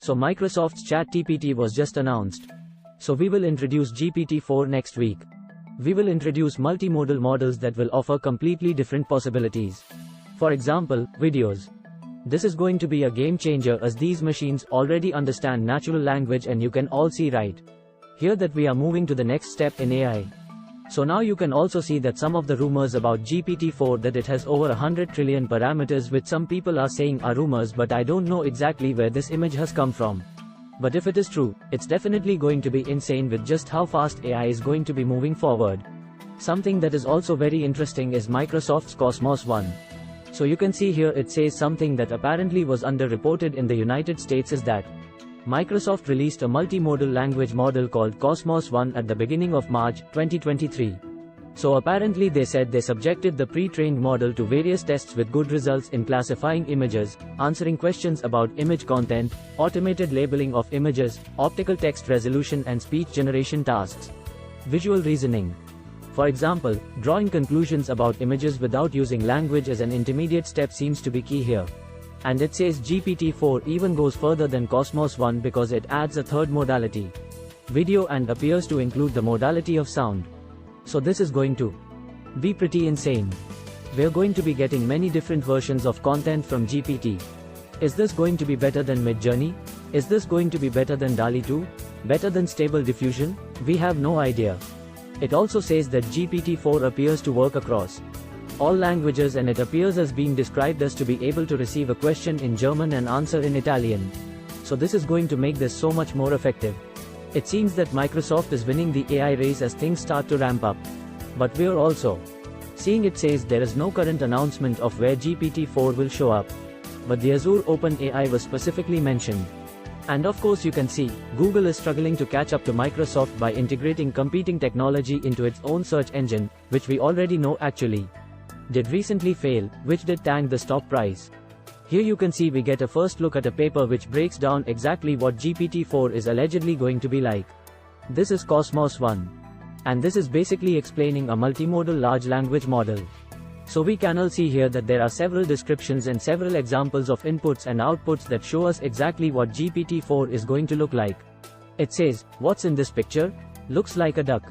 So Microsoft's ChatGPT was just announced. So we will introduce GPT-4 next week. We will introduce multimodal models that will offer completely different possibilities. For example, videos. This is going to be a game changer as these machines already understand natural language and you can all see right here that we are moving to the next step in AI. So now you can also see that some of the rumors about GPT-4 that it has over 100 trillion parameters, which some people are saying are rumors, but I don't know exactly where this image has come from. But if it is true, it's definitely going to be insane with just how fast AI is going to be moving forward. Something that is also very interesting is Microsoft's Cosmos One. So you can see here it says something that apparently was underreported in the United States is that Microsoft released a multimodal language model called Cosmos One at the beginning of March 2023. So apparently they said they subjected the pre-trained model to various tests with good results in classifying images, answering questions about image content, automated labeling of images, optical text resolution and speech generation tasks. Visual reasoning. For example, drawing conclusions about images without using language as an intermediate step seems to be key here. And it says GPT-4 even goes further than Cosmos One because it adds a third modality, video, and appears to include the modality of sound. So this is going to be pretty insane. We're going to be getting many different versions of content from GPT. Is this going to be better than Midjourney? Is this going to be better than DALL-E 2? Better than Stable Diffusion? We have no idea. It also says that GPT-4 appears to work across all languages, and it appears as being described as to be able to receive a question in German and answer in Italian. So this is going to make this so much more effective. It seems that Microsoft is winning the AI race as things start to ramp up. But we're also seeing it says there is no current announcement of where GPT-4 will show up. But the Azure OpenAI was specifically mentioned. And of course you can see, Google is struggling to catch up to Microsoft by integrating competing technology into its own search engine, which we already know actually did recently fail, which did tank the stock price. Here you can see we get a first look at a paper which breaks down exactly what GPT-4 is allegedly going to be like. This is Cosmos One. And this is basically explaining a multimodal large language model. So we can all see here that there are several descriptions and several examples of inputs and outputs that show us exactly what GPT-4 is going to look like. It says, what's in this picture? Looks like a duck.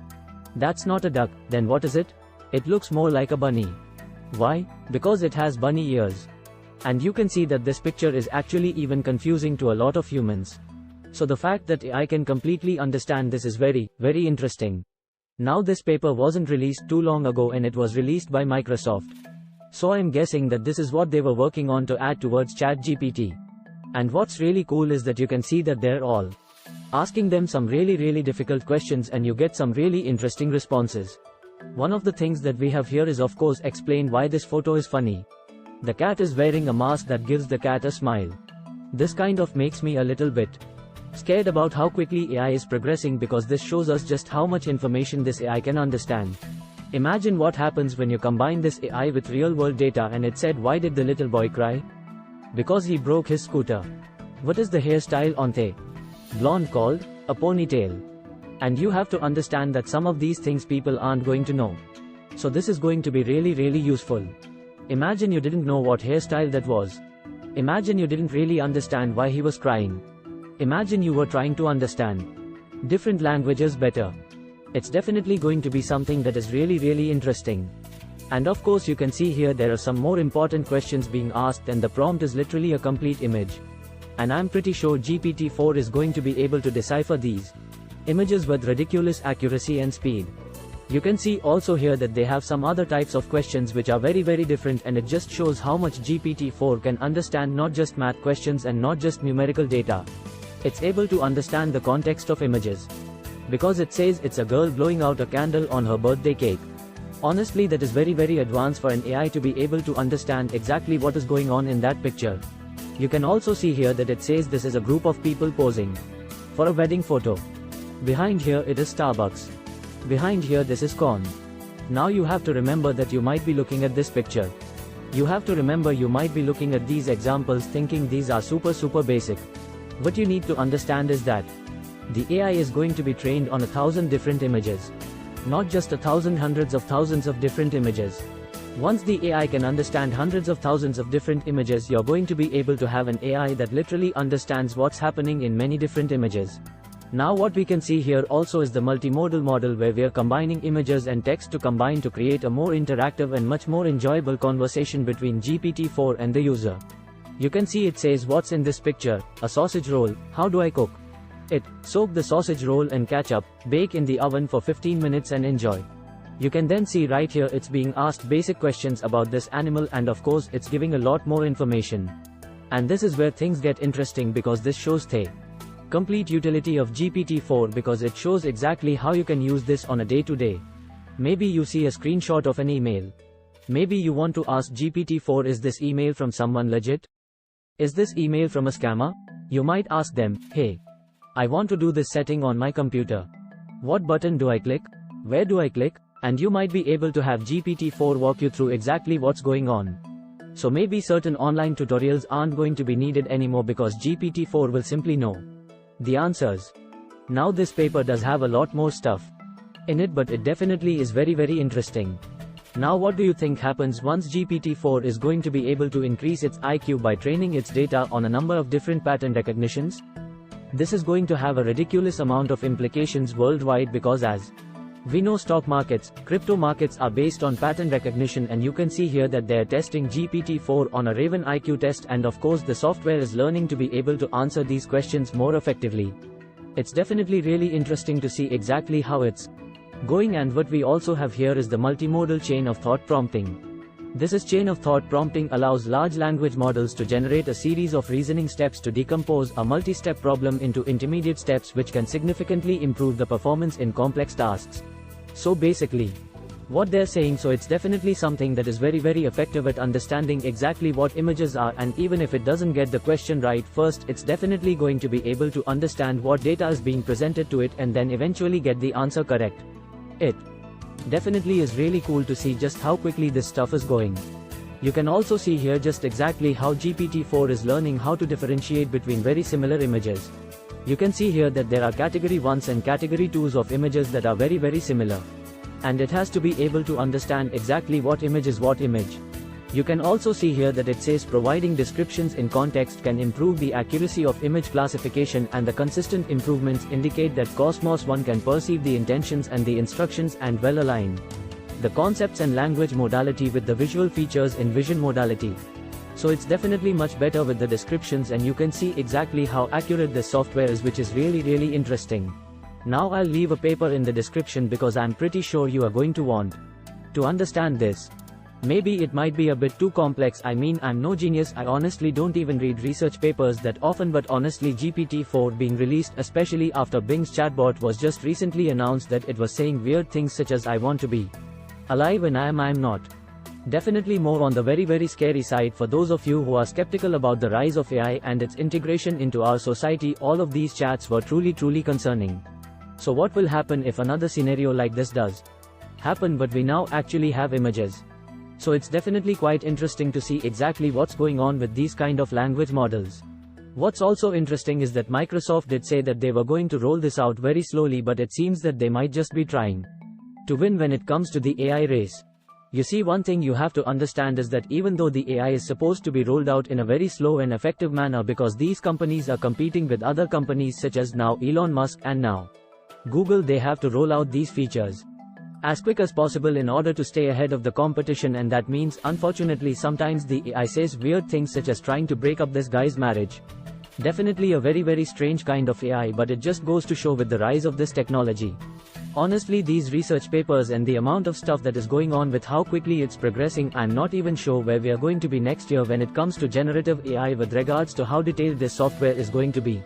That's not a duck, then what is it? It looks more like a bunny. Why? Because it has bunny ears. And you can see that this picture is actually even confusing to a lot of humans. So the fact that AI can completely understand this is very, very interesting. Now this paper wasn't released too long ago and it was released by Microsoft. So I'm guessing that this is what they were working on to add towards ChatGPT. And what's really cool is that you can see that they're all asking them some really difficult questions and you get some really interesting responses. One of the things that we have here is of course explain why this photo is funny. The cat is wearing a mask that gives the cat a smile. This kind of makes me a little bit scared about how quickly AI is progressing because this shows us just how much information this AI can understand. Imagine what happens when you combine this AI with real-world data and it said, why did the little boy cry? Because he broke his scooter. What is the hairstyle on the blonde called? A ponytail. And you have to understand that some of these things people aren't going to know. So this is going to be really useful. Imagine you didn't know what hairstyle that was. Imagine you didn't really understand why he was crying. Imagine you were trying to understand different languages better. It's definitely going to be something that is really interesting. And of course you can see here there are some more important questions being asked and the prompt is literally a complete image. And I'm pretty sure GPT-4 is going to be able to decipher these images with ridiculous accuracy and speed. You can see also here that they have some other types of questions which are very different, and it just shows how much GPT-4 can understand not just math questions and not just numerical data. It's able to understand the context of images. Because it says it's a girl blowing out a candle on her birthday cake. Honestly, that is very advanced for an AI to be able to understand exactly what is going on in that picture. You can also see here that it says this is a group of people posing for a wedding photo. Behind here it is Starbucks. Behind here this is corn. Now you have to remember that you might be looking at this picture. You have to remember you might be looking at these examples thinking these are super basic. What you need to understand is that the AI is going to be trained on 1,000 different images. Not just 1,000, hundreds of thousands of different images. Once the AI can understand hundreds of thousands of different images, you're going to be able to have an AI that literally understands what's happening in many different images. Now what we can see here also is the multimodal model, where we are combining images and text to combine to create a more interactive and much more enjoyable conversation between GPT-4 and the user. You can see it says, what's in this picture? A sausage roll. How do I cook it? Soak the sausage roll in ketchup, bake in the oven for 15 minutes and enjoy. You can then see right here it's being asked basic questions about this animal, and of course it's giving a lot more information. And this is where things get interesting, because this shows the complete utility of GPT-4, because it shows exactly how you can use this on a day-to-day. Maybe you see a screenshot of an email. Maybe you want to ask GPT-4, is this email from someone legit? Is this email from a scammer? You might ask them, hey, I want to do this setting on my computer. What button do I click? Where do I click? And you might be able to have GPT-4 walk you through exactly what's going on. So maybe certain online tutorials aren't going to be needed anymore, because GPT-4 will simply know the answers. Now this paper does have a lot more stuff in it, but it definitely is very interesting. Now what do you think happens once GPT-4 is going to be able to increase its IQ by training its data on a number of different pattern recognitions? This is going to have a ridiculous amount of implications worldwide, because as we know, stock markets, crypto markets are based on pattern recognition, and you can see here that they are testing GPT-4 on a Raven IQ test, and of course the software is learning to be able to answer these questions more effectively. It's definitely really interesting to see exactly how it's going. And what we also have here is the multimodal chain of thought prompting. This is chain of thought prompting allows large language models to generate a series of reasoning steps to decompose a multi-step problem into intermediate steps, which can significantly improve the performance in complex tasks. So basically, what they're saying, so it's definitely something that is very effective at understanding exactly what images are, and even if it doesn't get the question right first, it's definitely going to be able to understand what data is being presented to it and then eventually get the answer correct. It definitely is really cool to see just how quickly this stuff is going. You can also see here just exactly how GPT-4 is learning how to differentiate between very similar images. You can see here that there are category 1s and category 2s of images that are very similar. And it has to be able to understand exactly what image is what image. You can also see here that it says providing descriptions in context can improve the accuracy of image classification, and the consistent improvements indicate that Cosmos 1 can perceive the intentions and the instructions and well align the concepts and language modality with the visual features in vision modality. So it's definitely much better with the descriptions, and you can see exactly how accurate this software is, which is really interesting. Now I'll leave a paper in the description, because I'm pretty sure you are going to want to understand this. Maybe it might be a bit too complex. I mean, I'm no genius, I honestly don't even read research papers that often, but honestly GPT-4 being released, especially after Bing's chatbot was just recently announced that it was saying weird things such as I want to be alive and I'm not. Definitely more on the very scary side for those of you who are skeptical about the rise of AI and its integration into our society. All of these chats were truly concerning. So what will happen if another scenario like this does happen, but we now actually have images? So it's definitely quite interesting to see exactly what's going on with these kind of language models. What's also interesting is that Microsoft did say that they were going to roll this out very slowly, but it seems that they might just be trying to win when it comes to the AI race. You see, one thing you have to understand is that even though the AI is supposed to be rolled out in a very slow and effective manner, because these companies are competing with other companies such as now Elon Musk and now Google, they have to roll out these features as quick as possible in order to stay ahead of the competition, and that means, unfortunately, sometimes the AI says weird things such as trying to break up this guy's marriage. Definitely a very strange kind of AI, but it just goes to show with the rise of this technology. Honestly, these research papers and the amount of stuff that is going on with how quickly it's progressing, I'm not even sure where we are going to be next year when it comes to generative AI with regards to how detailed this software is going to be.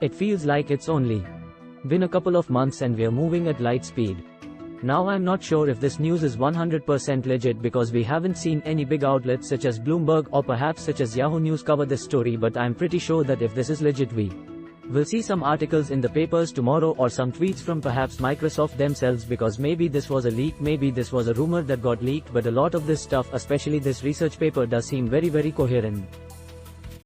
It feels like it's only been a couple of months and we are moving at light speed. Now I'm not sure if this news is 100% legit, because we haven't seen any big outlets such as Bloomberg or perhaps such as Yahoo News cover this story, but I'm pretty sure that if this is legit, we will see some articles in the papers tomorrow, or some tweets from perhaps Microsoft themselves, because maybe this was a leak, maybe this was a rumor that got leaked, but a lot of this stuff, especially this research paper, does seem very coherent.